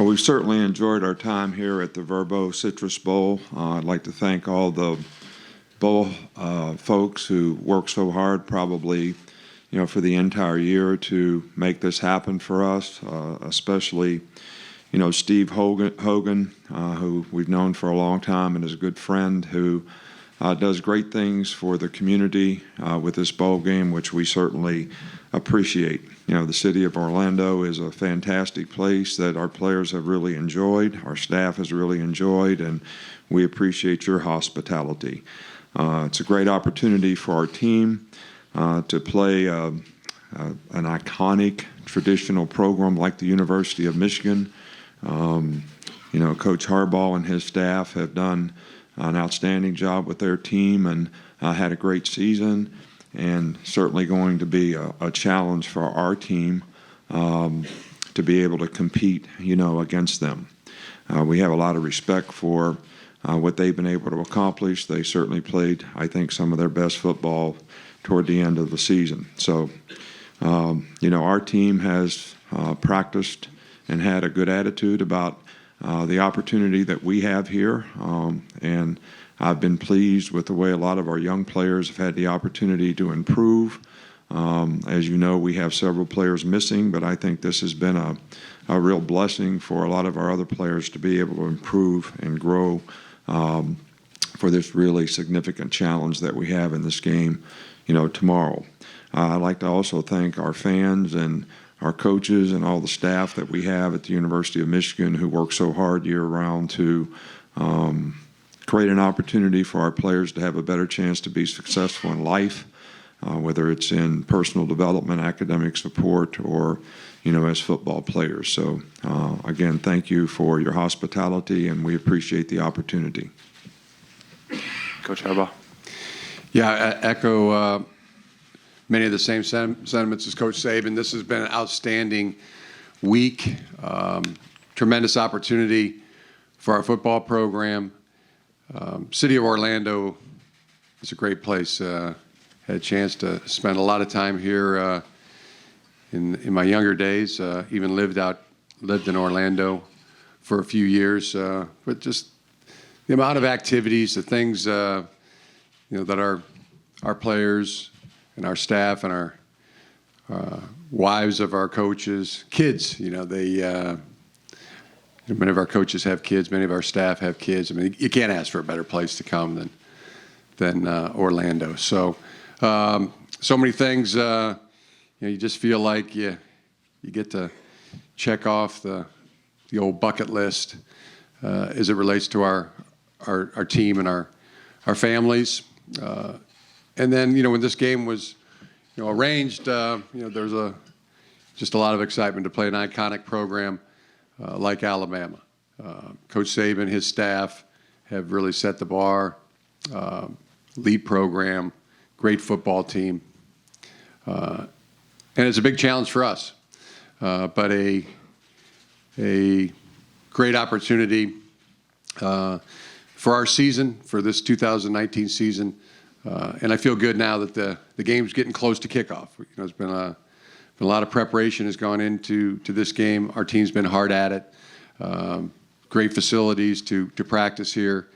Well, we've certainly enjoyed our time here at the Vrbo Citrus Bowl. I'd like to thank all the bowl folks who worked so hard, probably, for the entire year to make this happen for us, especially, Steve Hogan, who we've known for a long time and is a good friend, who does great things for the community with this bowl game, which we certainly appreciate. The city of Orlando is a fantastic place that our players have really enjoyed, our staff has really enjoyed, and we appreciate your hospitality. It's a great opportunity for our team to play an iconic traditional program like the University of Michigan. Coach Harbaugh and his staff have done an outstanding job with their team and had a great season, and certainly going to be a challenge for our team to be able to compete, against them. We have a lot of respect for what they've been able to accomplish. They certainly played, I think, some of their best football toward the end of the season. So, our team has practiced and had a good attitude about the opportunity that we have here, and I've been pleased with the way a lot of our young players have had the opportunity to improve. As you know, we have several players missing, but I think this has been a real blessing for a lot of our other players to be able to improve and grow for this really significant challenge that we have in this game, tomorrow. I'd like to also thank our fans and our coaches and all the staff that we have at the University of Michigan who work so hard year-round to create an opportunity for our players to have a better chance to be successful in life, whether it's in personal development, academic support, or, as football players. So, again, thank you for your hospitality, and we appreciate the opportunity. Coach Harbaugh. Yeah, I echo many of the same sentiments as Coach Saban. This has been an outstanding week, tremendous opportunity for our football program. City of Orlando is a great place. Had a chance to spend a lot of time here in my younger days. Even lived in Orlando for a few years. But just the amount of activities, the things that our players and our staff and our wives of our coaches, kids, many of our coaches have kids. Many of our staff have kids. I mean, you can't ask for a better place to come than Orlando. So, so many things. You just feel like you get to check off the old bucket list as it relates to our team and our families. And then, when this game was arranged, there was just a lot of excitement to play an iconic program like Alabama. Coach Saban, his staff have really set the bar. Elite program, great football team. And it's a big challenge for us, but a great opportunity for our season, for this 2019 season. And I feel good now that the game's getting close to kickoff. It's been a lot of preparation has gone into this game. Our team's been hard at it. Great facilities to practice here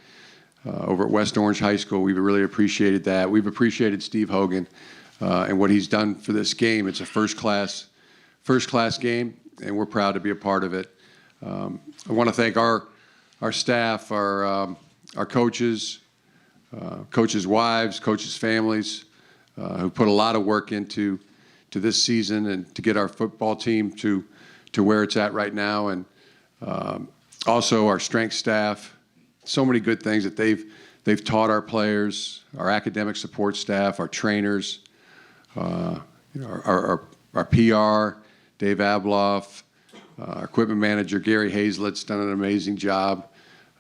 over at West Orange High School. We've really appreciated that. We've appreciated Steve Hogan and what he's done for this game. It's a first class game, and we're proud to be a part of it. I want to thank our staff, our coaches, coaches' wives, coaches' families, who put a lot of work into this season and to get our football team to where it's at right now, and also our strength staff. So many good things that they've taught our players, our academic support staff, our trainers, our PR, Dave Abloff, our equipment manager Gary Hazlett's done an amazing job.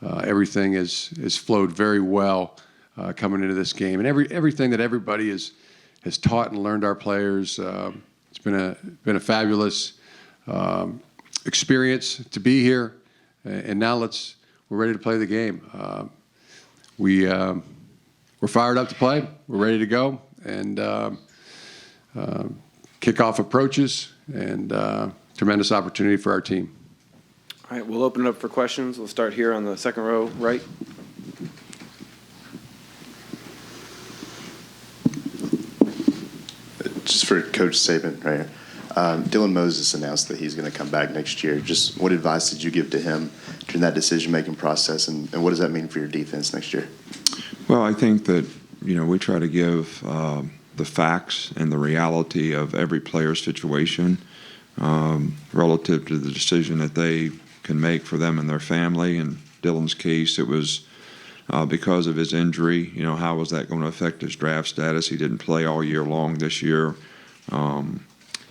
Everything has flowed very well coming into this game, and everything that everybody has taught and learned our players. It's been a fabulous experience to be here, and now we're ready to play the game. We're fired up to play. We're ready to go, and kickoff approaches, and tremendous opportunity for our team. All All right, we'll open it up for questions. We'll start here on the second row, right. Just for Coach Saban, right here. Dylan Moses announced that he's going to come back next year. Just what advice did you give to him during that decision-making process, and what does that mean for your defense next year? Well, I think that, we try to give the facts and the reality of every player's situation relative to the decision that they can make for them and their family. In Dylan's case, it was because of his injury. How was that going to affect his draft status? He didn't play all year long this year.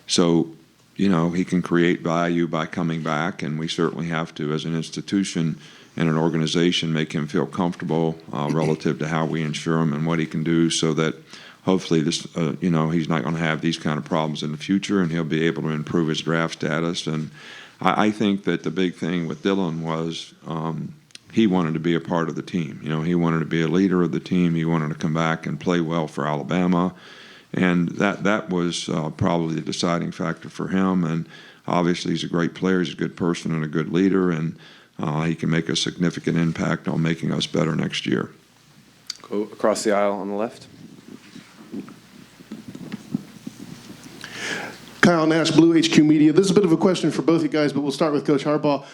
So, he can create value by coming back, and we certainly have to, as an institution and an organization, make him feel comfortable relative to how we insure him and what he can do, so that hopefully this, he's not going to have these kind of problems in the future, and he'll be able to improve his draft status. And I think that the big thing with Dylan was he wanted to be a part of the team. He wanted to be a leader of the team. He wanted to come back and play well for Alabama. And that was probably the deciding factor for him. And obviously he's a great player. He's a good person and a good leader. And he can make a significant impact on making us better next year. Go across the aisle on the left. Kyle Nash, Blue HQ Media. This is a bit of a question for both you guys, but we'll start with Coach Harbaugh.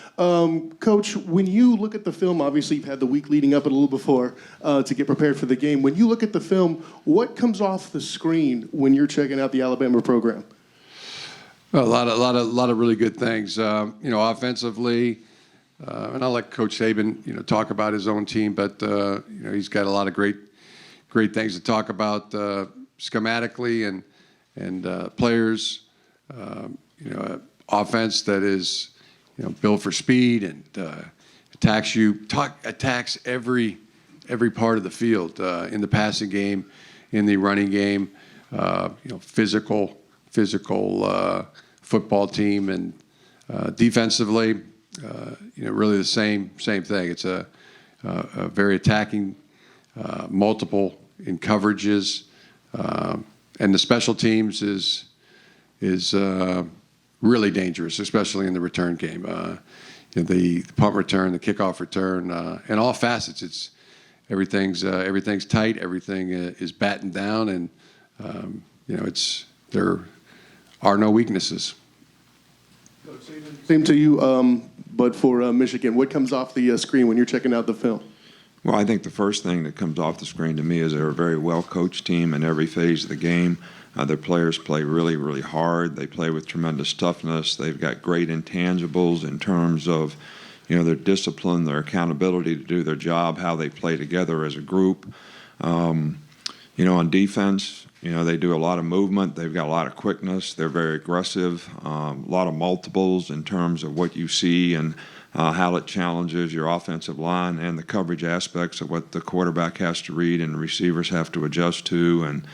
Coach, when you look at the film, obviously you've had the week leading up and a little before to get prepared for the game. When you look at the film, what comes off the screen when you're checking out the Alabama program? A lot of really good things. Offensively, and I'll let Coach Saban, talk about his own team, but he's got a lot of great things to talk about schematically and players. Offense that is, built for speed and attacks every part of the field in the passing game, in the running game. Physical football team, and defensively, really the same thing. It's a very attacking, multiple in coverages, and the special teams is really dangerous, especially in the return game. The punt return, the kickoff return, and all facets. Everything's tight. Everything is battened down, and there are no weaknesses. Same to you, but for Michigan, what comes off the screen when you're checking out the film? Well, I think the first thing that comes off the screen to me is they're a very well-coached team in every phase of the game. Their players play really, really hard. They play with tremendous toughness. They've got great intangibles in terms of, their discipline, their accountability to do their job, how they play together as a group. On defense, they do a lot of movement. They've got a lot of quickness. They're very aggressive. A lot of multiples in terms of what you see and how it challenges your offensive line and the coverage aspects of what the quarterback has to read and the receivers have to adjust to. And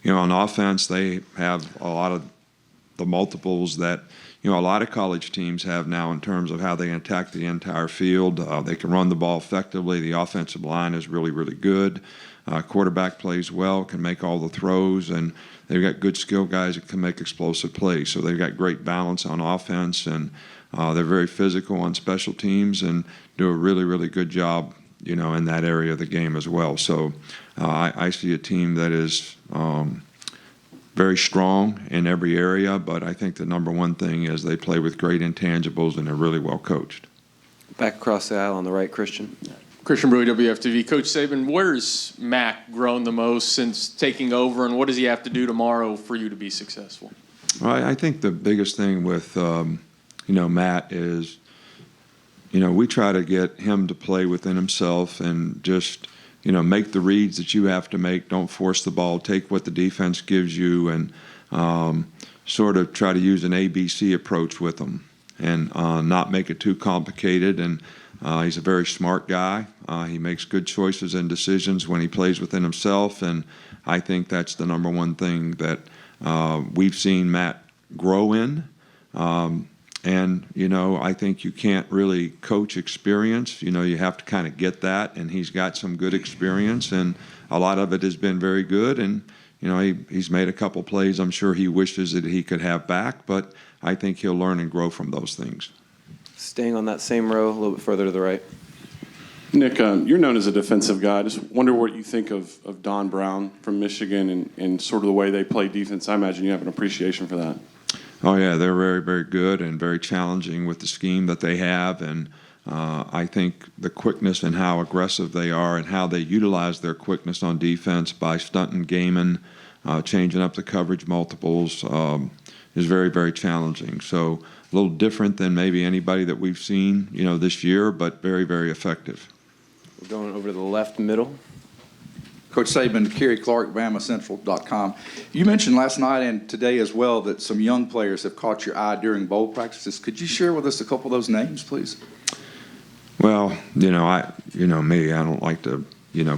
on offense, they have a lot of the multiples that, a lot of college teams have now in terms of how they attack the entire field. They can run the ball effectively. The offensive line is really, really good. Quarterback plays well, can make all the throws, and they've got good skill guys that can make explosive plays. So they've got great balance on offense, and they're very physical on special teams and do a really, really good job, in that area of the game as well. So I see a team that is very strong in every area, but I think the number one thing is they play with great intangibles and they're really well coached. Back across the aisle on the right, Christian. Christian Brewer, WFTV. Coach Saban, where's Mac grown the most since taking over, and what does he have to do tomorrow for you to be successful? Well, I think the biggest thing with, Matt is, we try to get him to play within himself and just, make the reads that you have to make. Don't force the ball. Take what the defense gives you and sort of try to use an ABC approach with them and not make it too complicated. And he's a very smart guy. He makes good choices and decisions when he plays within himself. And I think that's the number one thing that we've seen Matt grow in. And, I think you can't really coach experience. You have to kind of get that, and he's got some good experience, and a lot of it has been very good. And, he's made a couple plays I'm sure he wishes that he could have back, but I think he'll learn and grow from those things. Staying on that same row, a little bit further to the right. Nick, you're known as a defensive guy. I just wonder what you think of Don Brown from Michigan and sort of the way they play defense. I imagine you have an appreciation for that. Oh, yeah, they're very, very good and very challenging with the scheme that they have. And I think the quickness and how aggressive they are and how they utilize their quickness on defense by stunting, gaming, changing up the coverage multiples is very, very challenging. So a little different than maybe anybody that we've seen, this year, but very, very effective. We're going over to the left middle. Coach Saban, Kerry Clark, BamaCentral.com. You mentioned last night and today as well that some young players have caught your eye during bowl practices. Could you share with us a couple of those names, please? Well, me, I don't like to,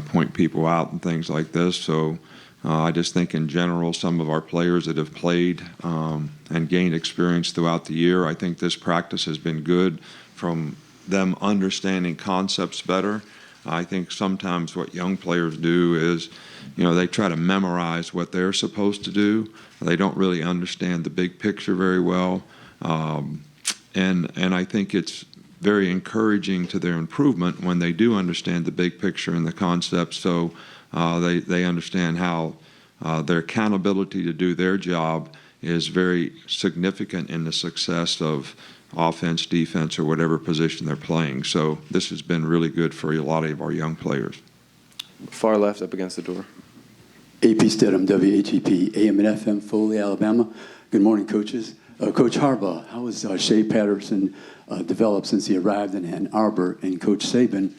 point people out and things like this. So I just think in general, some of our players that have played and gained experience throughout the year, I think this practice has been good from them understanding concepts better. I think sometimes what young players do is, they try to memorize what they're supposed to do. They don't really understand the big picture very well. And I think it's very encouraging to their improvement when they do understand the big picture and the concepts, so they understand how their accountability to do their job is very significant in the success of offense, defense, or whatever position they're playing. So this has been really good for a lot of our young players. Far left up against the door. AP Stidham, WHEP, AM and FM, Foley, Alabama. Good morning, coaches. Coach Harbaugh, how has Shea Patterson developed since he arrived in Ann Arbor? And Coach Saban,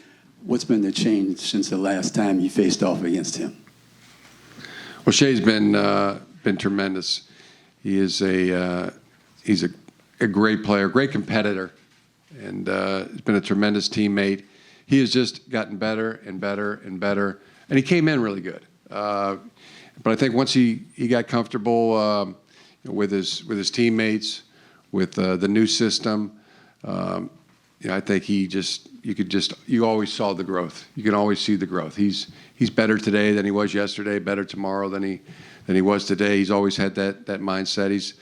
what's been the change since the last time you faced off against him? Well, Shea's been tremendous. He's a great player, great competitor, and he's been a tremendous teammate. He has just gotten better and better and better, and he came in really good. But I think once he got comfortable with his teammates, with the new system, I think you always saw the growth. You can always see the growth. He's better today than he was yesterday, better tomorrow than he was today. He's always had that mindset. He's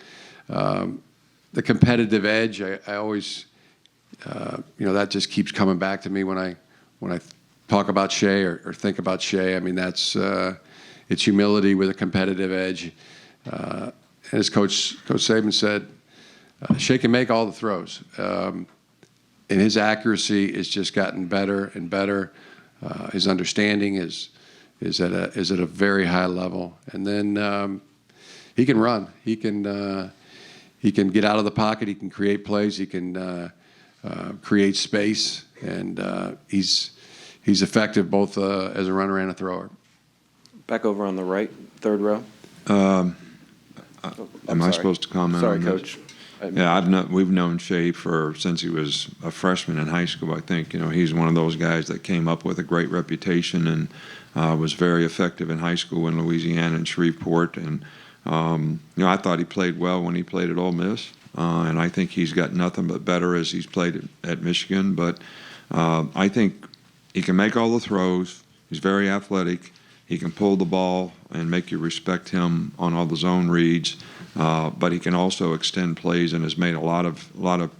the competitive edge. I always, that just keeps coming back to me when I talk about Shea or think about Shea. I mean, that's it's humility with a competitive edge. And as Coach Saban said, Shea can make all the throws. And his accuracy has just gotten better and better. His understanding is at a very high level. And then he can run. He can get out of the pocket. He can create plays. He can create space. And he's effective both as a runner and a thrower. Back over on the right, third row. Am I sorry. supposed to comment Sorry, on this? Coach. Yeah, we've known Shea since he was a freshman in high school. I think he's one of those guys that came up with a great reputation and was very effective in high school in Louisiana and Shreveport. And I thought he played well when he played at Ole Miss, and I think he's got nothing but better as he's played at Michigan. But I think he can make all the throws. He's very athletic. He can pull the ball and make you respect him on all the zone reads. But he can also extend plays and has made a lot of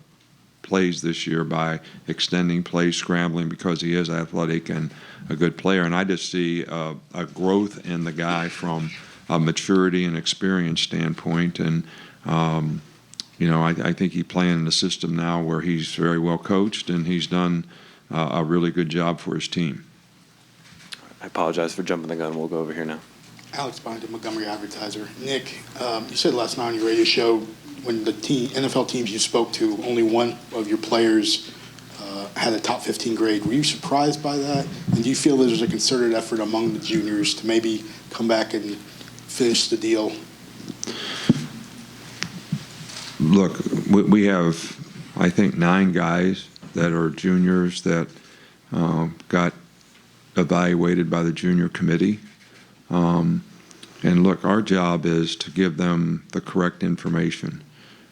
plays this year by extending plays, scrambling, because he is athletic and a good player. And I just see a growth in the guy from a maturity and experience standpoint. And I think he's playing in a system now where he's very well coached and he's done a really good job for his team. I apologize for jumping the gun. We'll go over here now. Alex Byington, Montgomery Advertiser. Nick, you said last night on your radio show when the NFL teams you spoke to, only one of your players had a top 15 grade. Were you surprised by that? And do you feel there's a concerted effort among the juniors to maybe come back and finish the deal? Look, we have, I think, 9 guys that are juniors that got evaluated by the junior committee. And look, our job is to give them the correct information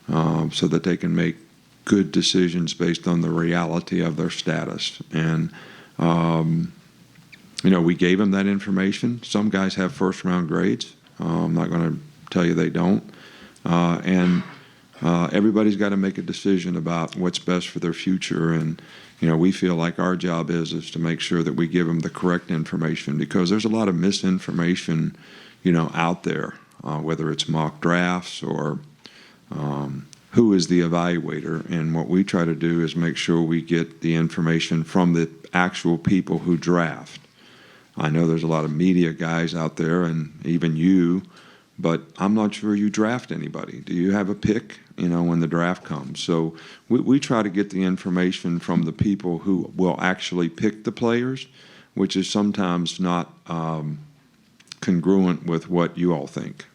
so that they can make good decisions based on the reality of their status. And, we gave them that information. Some guys have first-round grades. I'm not going to tell you they don't. And everybody's got to make a decision about what's best for their future. And, we feel like our job is to make sure that we give them the correct information, because there's a lot of misinformation, out there, whether it's mock drafts or who is the evaluator. And what we try to do is make sure we get the information from the actual people who draft. I know there's a lot of media guys out there, and even you, but I'm not sure you draft anybody. Do you have a pick, when the draft comes? So we try to get the information from the people who will actually pick the players, which is sometimes not congruent with what you all think.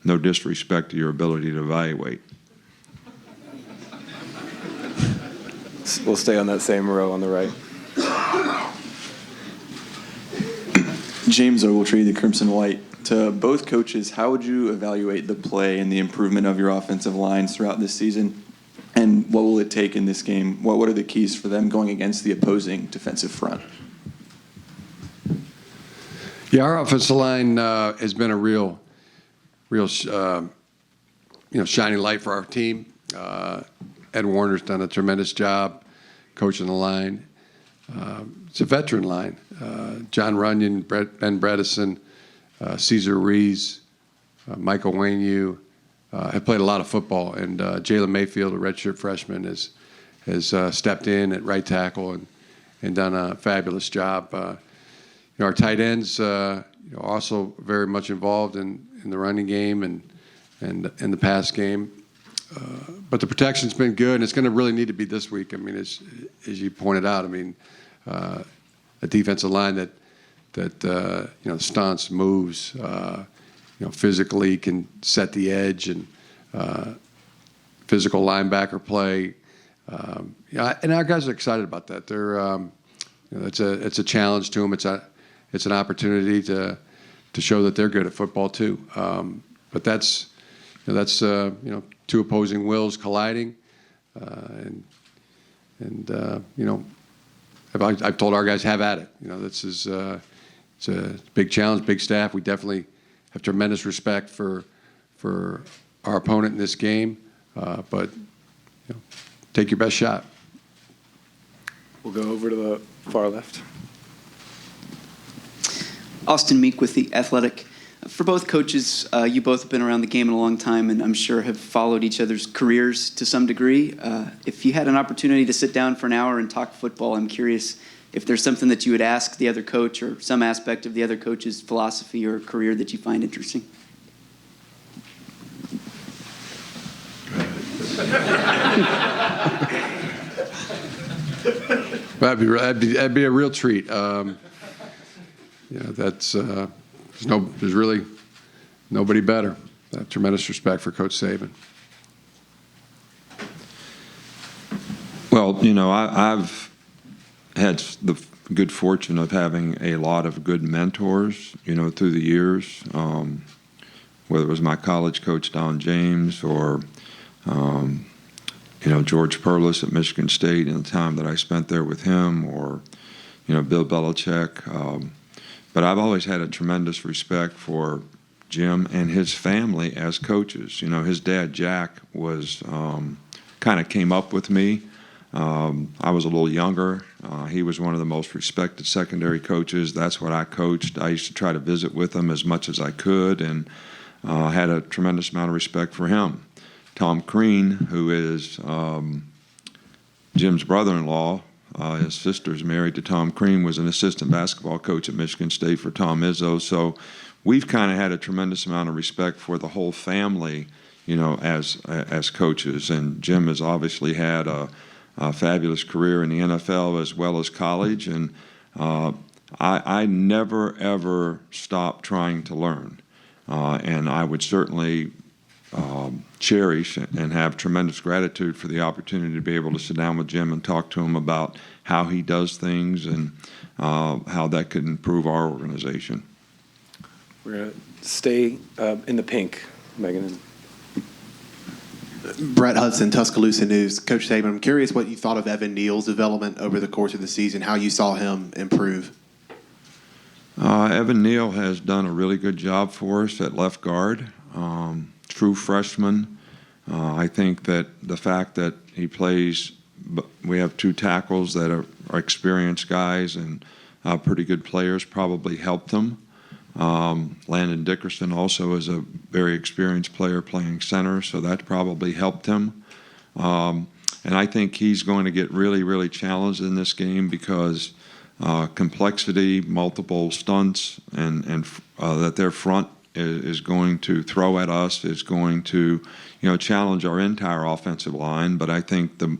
No disrespect to your ability to evaluate. We'll stay on that same row on the right. James Ogletree, the Crimson White. To both coaches, how would you evaluate the play and the improvement of your offensive lines throughout this season? And what will it take in this game? What are the keys for them going against the opposing defensive front? Yeah, our offensive line has been a real shining light for our team. Ed Warner's done a tremendous job coaching the line. It's a veteran line. John Runyon, Ben Bredesen, Cesar Rees, Michael Wainu have played a lot of football, and Jalen Mayfield, a redshirt freshman, has stepped in at right tackle and done a fabulous job. Our tight ends also very much involved in the running game and the pass game. But the protection's been good, and it's going to really need to be this week. I mean, as you pointed out, a defensive line that stunts, moves, physically can set the edge, and physical linebacker play. And our guys are excited about that. They're it's a challenge to them. It's an opportunity to show that they're good at football too. But that's two opposing wills colliding, I've told our guys, have at it. This is it's a big challenge, big staff. We definitely have tremendous respect for our opponent in this game, but take your best shot. We'll go over to the far left. Austin Meek with The Athletic. For both coaches, you both have been around the game in a long time and I'm sure have followed each other's careers to some degree. If you had an opportunity to sit down for an hour and talk football, I'm curious if there's something that you would ask the other coach or some aspect of the other coach's philosophy or career that you find interesting. That'd be a real treat. There's really nobody better. I have tremendous respect for Coach Saban. Well, I've had the good fortune of having a lot of good mentors, through the years, whether it was my college coach, Don James, or, George Perlis at Michigan State in the time that I spent there with him, or, Bill Belichick. But I've always had a tremendous respect for Jim and his family as coaches. His dad, Jack, was kind of came up with me. I was a little younger. He was one of the most respected secondary coaches. That's what I coached. I used to try to visit with him as much as I could, and had a tremendous amount of respect for him. Tom Crean, who is Jim's brother-in-law, his sister's married to Tom Crean, was an assistant basketball coach at Michigan State for Tom Izzo. So we've kind of had a tremendous amount of respect for the whole family, as coaches. And Jim has obviously had a fabulous career in the NFL as well as college. And I never, ever stopped trying to learn. And I would certainly cherish and have tremendous gratitude for the opportunity to be able to sit down with Jim and talk to him about how he does things and how that could improve our organization. We're going to stay in the pink, Megan. Brett Hudson, Tuscaloosa News. Coach Saban, I'm curious what you thought of Evan Neal's development over the course of the season, how you saw him improve. Evan Neal has done a really good job for us at left guard. True freshman, I think that the fact that he plays, we have two tackles that are experienced guys and pretty good players, probably helped him. Landon Dickerson also is a very experienced player playing center, so that probably helped him. And I think he's going to get really, really challenged in this game because complexity, multiple stunts, and that their front is going to throw at us, is going to, challenge our entire offensive line. But I think the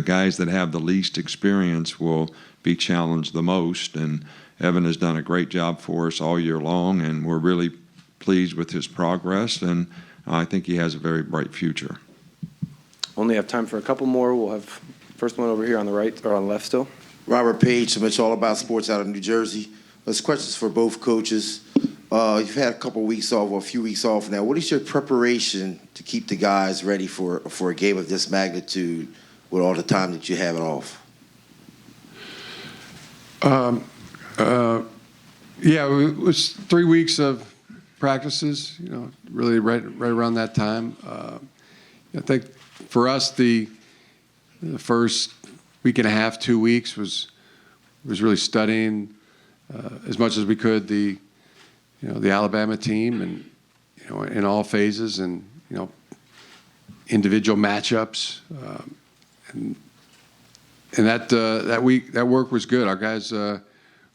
guys that have the least experience will be challenged the most. And Evan has done a great job for us all year long, and we're really pleased with his progress. And I think he has a very bright future. Only have time for a couple more. We'll have first one over here on the right, or on the left still. Robert Page, from It's All About Sports out of New Jersey. This question's for both coaches. You've had a couple weeks off, or a few weeks off now. What is your preparation to keep the guys ready for a game of this magnitude with all the time that you have it off? Yeah, it was 3 weeks of practices, really right around that time. I think for us, the first week and a half, 2 weeks was really studying as much as we could the Alabama team, and in all phases, and individual matchups, and that week, that work was good. Our guys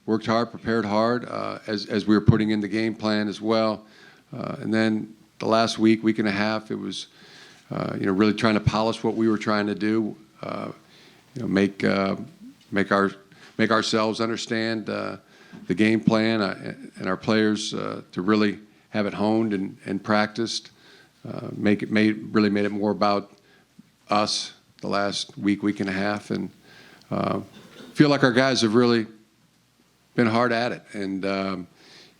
worked hard, prepared hard as we were putting in the game plan as well. And then the last week and a half, it was really trying to polish what we were trying to do. Make ourselves understand the game plan and our players to really have it honed and practiced. Really made it more about us the last week and a half, and feel like our guys have really been hard at it, and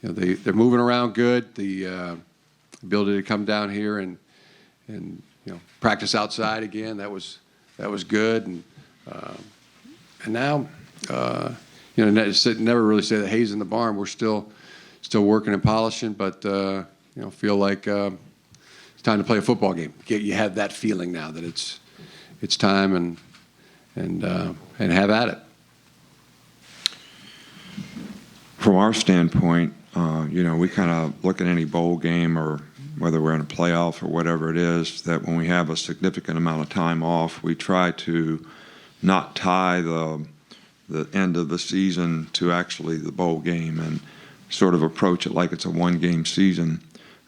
they're moving around good. The ability to come down here and practice outside again, that was good, and now never really say that hay's in the barn. We're still working and polishing, but feel like it's time to play a football game. You have that feeling now that it's time, and have at it. From our standpoint, we kind of look at any bowl game, or whether we're in a playoff or whatever it is, that when we have a significant amount of time off, we try to not tie the end of the season to actually the bowl game, and sort of approach it like it's a one-game season.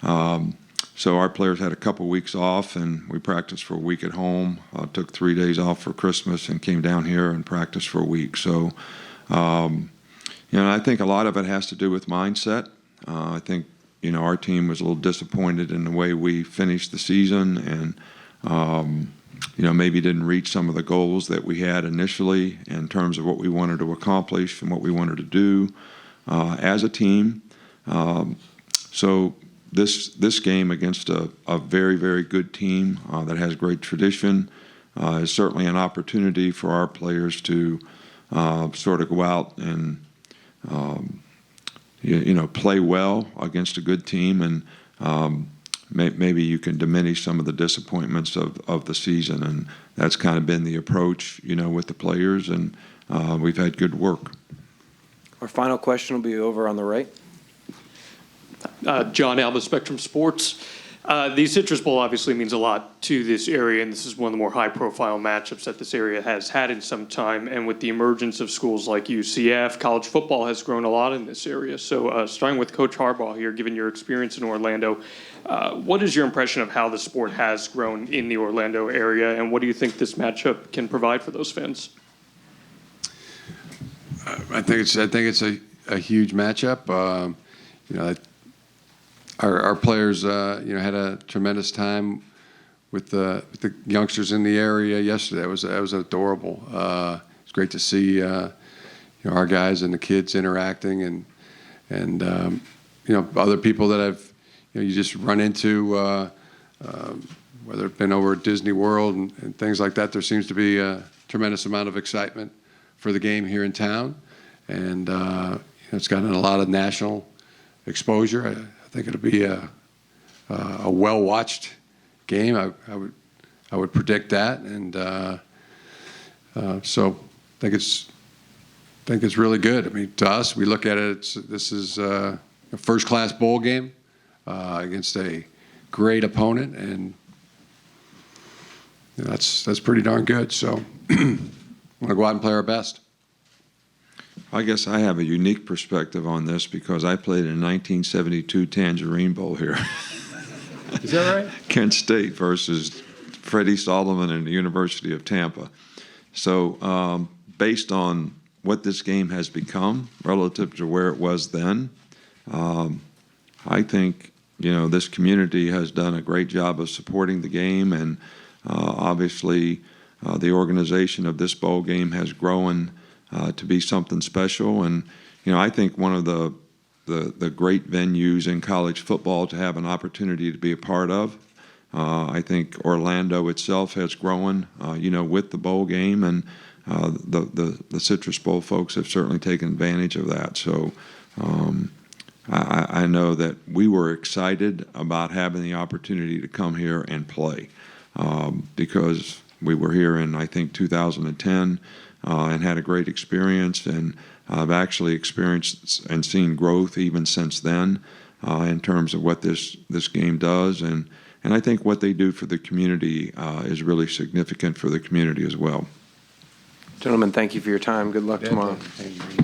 So our players had a couple weeks off, and we practiced for a week at home. Took 3 days off for Christmas and came down here and practiced for a week. So, I think a lot of it has to do with mindset. I think, our team was a little disappointed in the way we finished the season, and, maybe didn't reach some of the goals that we had initially in terms of what we wanted to accomplish and what we wanted to do as a team. So this game against a very, very good team that has great tradition is certainly an opportunity for our players to sort of go out and play well against a good team, and maybe you can diminish some of the disappointments of the season. And that's kind of been the approach, with the players, and we've had good work. Our final question will be over on the right. John Alba, Spectrum Sports. The Citrus Bowl obviously means a lot to this area, and this is one of the more high-profile matchups that this area has had in some time. And with the emergence of schools like UCF, college football has grown a lot in this area. So starting with Coach Harbaugh here, given your experience in Orlando, what is your impression of how the sport has grown in the Orlando area, and what do you think this matchup can provide for those fans? I think it's a huge matchup. Our players, had a tremendous time with the youngsters in the area yesterday. It was adorable. It was great to see, our guys and the kids interacting, and other people that I've, you just run into, whether it's been over at Disney World and things like that. There seems to be a tremendous amount of excitement for the game here in town, and it's gotten a lot of national exposure. I think it'll be a a well-watched game. I would predict that, and so I think it's really good. I mean, to us, we look at it. This is a first-class bowl game against a great opponent, and that's pretty darn good. So we're gonna go out and play our best. I guess I have a unique perspective on this because I played in 1972 Tangerine Bowl here. Is that right? Kent State versus Freddie Solomon and the University of Tampa. So based on what this game has become relative to where it was then, I think, this community has done a great job of supporting the game, and obviously the organization of this bowl game has grown to be something special. And, I think one of the great venues in college football to have an opportunity to be a part of. I think Orlando itself has grown, with the bowl game, and the Citrus Bowl folks have certainly taken advantage of that. So I know that we were excited about having the opportunity to come here and play because we were here in, I think, 2010 and had a great experience, and I've actually experienced and seen growth even since then in terms of what this game does, and I think what they do for the community is really significant for the community as well. Gentlemen, thank you for your time. Good luck tomorrow. Thank you.